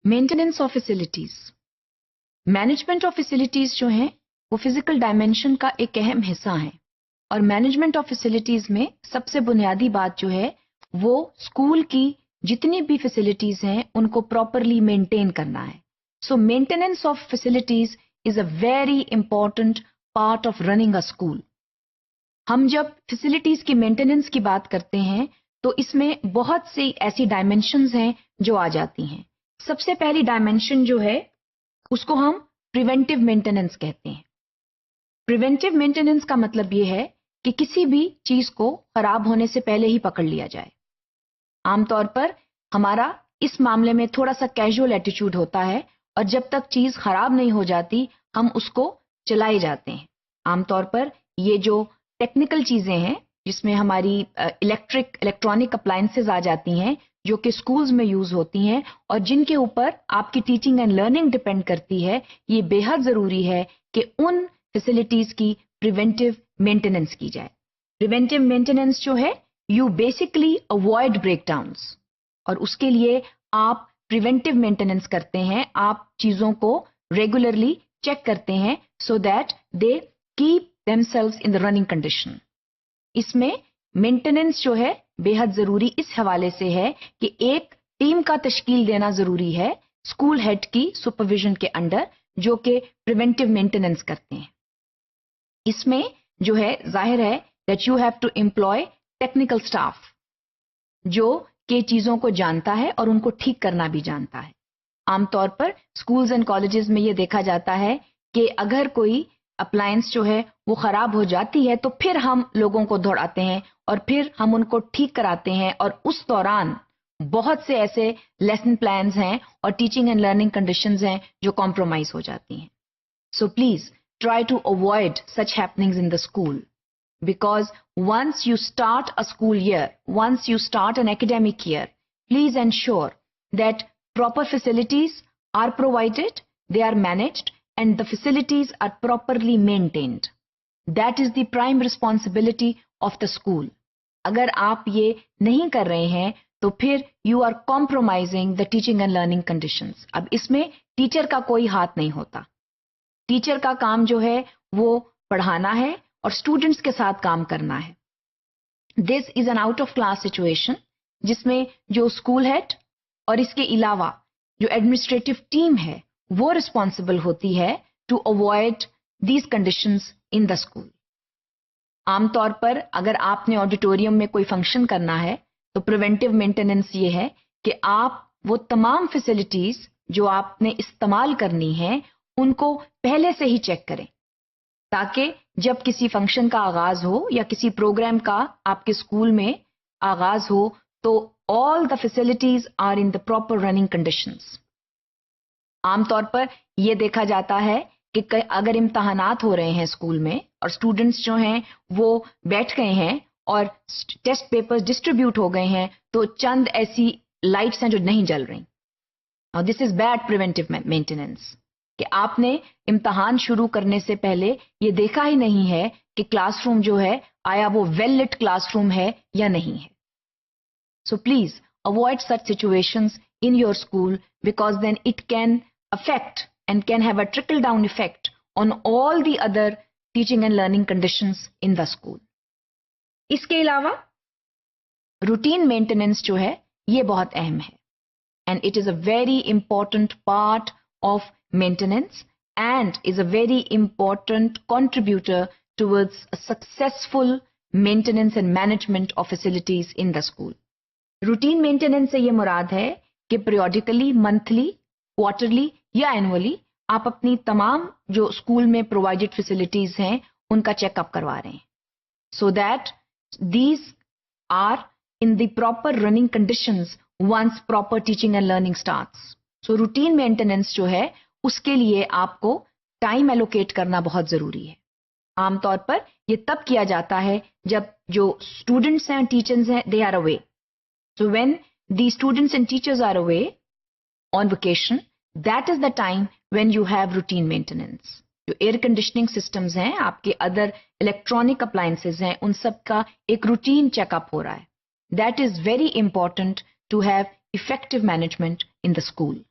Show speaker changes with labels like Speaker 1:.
Speaker 1: Maintenance of facilities. Management of facilities जो हैं वो फिजिकल डायमेंशन का एक अहम हिस्सा है और मैनेजमेंट ऑफ फैसिलिटीज में सबसे बुनियादी बात जो है वो स्कूल की जितनी भी फैसिलिटीज हैं उनको प्रॉपरली मेंटेन करना है। So maintenance of facilities is a very important part of running a school. हम जब फैसिलिटीज की मेंटेनेंस की बात करते हैं तो इसमें बहुत सी ऐसी डायमेंशंस हैं जो आ जाती हैं। सबसे पहली डायमेंशन जो है उसको हम प्रिवेंटिव मेंटेनेंस कहते हैं। प्रिवेंटिव मेंटेनेंस का मतलब ये है कि किसी भी चीज को खराब होने से पहले ही पकड़ लिया जाए। आमतौर पर हमारा इस मामले में थोड़ा सा कैजुअल एटीट्यूड होता है और जब तक चीज खराब नहीं हो जाती हम उसको चलाए जाते हैं। आमतौर पर ये जो टेक्निकल चीजें हैं जिसमें हमारी इलेक्ट्रॉनिक अप्लायंसेज आ जाती हैं जो कि स्कूल्स में यूज होती हैं और जिनके ऊपर आपकी टीचिंग एंड लर्निंग डिपेंड करती है, ये बेहद जरूरी है कि उन फैसिलिटीज की प्रिवेंटिव मेंटेनेंस की जाए। प्रिवेंटिव मेंटेनेंस जो है यू बेसिकली अवॉइड ब्रेकडाउन्स और उसके लिए आप प्रिवेंटिव मेंटेनेंस करते हैं। आप चीजों को रेगुलरली चेक करते हैं so that they keep themselves in the running condition. इसमें मेंटेनेंस जो है बेहद जरूरी इस हवाले से है कि एक टीम का तश्कील देना जरूरी है स्कूल हेड की सुपरविजन के अंडर जो कि प्रिवेंटिव मेंटेनेंस करते हैं। इसमें जो है जाहिर है that you have to employ technical staff जो कि चीजों को जानता है और उनको ठीक करना भी जानता है। आमतौर पर स्कूल्स एंड कॉलेजेस में ये देखा जाता है कि अगर कोई अप्लायंस जो है वो खराब हो जाती है तो फिर हम लोगों को दौड़ाते हैं और फिर हम उनको ठीक कराते हैं और उस दौरान बहुत से ऐसे लेसन प्लान्स हैं और टीचिंग एंड लर्निंग कंडीशंस हैं जो कॉम्प्रोमाइज हो जाती हैं। So please try to avoid such happenings in the school because once you start a school year, once you start an academic year, please ensure that proper facilities are provided, they are managed and the facilities are properly maintained. That is the prime responsibility of the school. अगर आप ये नहीं कर रहे हैं तो फिर you are compromising the teaching and learning conditions. अब इसमें टीचर का कोई हाथ नहीं होता। टीचर का काम जो है वो पढ़ाना है और स्टूडेंट्स के साथ काम करना है। This is an out of class situation जिसमें जो स्कूल हेड और इसके अलावा जो एडमिनिस्ट्रेटिव टीम है वो रिस्पॉन्सिबल होती है to avoid these conditions in the school. आमतौर पर अगर आपने ऑडिटोरियम में कोई फंक्शन करना है तो प्रिवेंटिव मेंटेनेंस ये है कि आप वो तमाम फैसिलिटीज जो आपने इस्तेमाल करनी है उनको पहले से ही चेक करें ताकि जब किसी फंक्शन का आगाज हो या किसी प्रोग्राम का आपके स्कूल में आगाज हो तो all the facilities are in the proper running conditions. आमतौर पर यह देखा जाता है कि अगर इम्तहानात हो रहे हैं स्कूल में और स्टूडेंट्स जो हैं वो बैठ गए हैं और टेस्ट पेपर्स डिस्ट्रीब्यूट हो गए हैं तो चंद ऐसी लाइट्स हैं जो नहीं जल रही और this is bad preventive maintenance कि आपने इम्तहान शुरू करने से पहले ये देखा ही नहीं है कि क्लासरूम जो है आया वो वेल लिट क्लासरूम है या नहीं है। So please avoid such situations in your school because then it can affect and can have a trickle down effect on all the other teaching and learning conditions in the school. इसके अलावा routine maintenance जो है ये बहुत अहम है and it is a very important part of maintenance and is a very important contributor towards a successful maintenance and management of facilities in the school. Routine maintenance से ये मुराद है कि periodically, monthly, quarterly या annually आप अपनी तमाम जो school में provided facilities हैं उनका चेकअप करवा रहे हैं so that these are in the proper running conditions once proper teaching and learning starts. So routine maintenance जो है उसके लिए आपको टाइम एलोकेट करना बहुत जरूरी है। आमतौर पर ये तब किया जाता है जब जो स्टूडेंट्स हैं टीचर्स हैं they are away. So when the students and teachers are away on vacation that is the time when you have routine maintenance. जो एयर कंडीशनिंग सिस्टम्स हैं आपके अदर इलेक्ट्रॉनिक अप्लायंसेज हैं उन सब का एक रूटीन चेकअप हो रहा है। That is very important to have effective management in the school.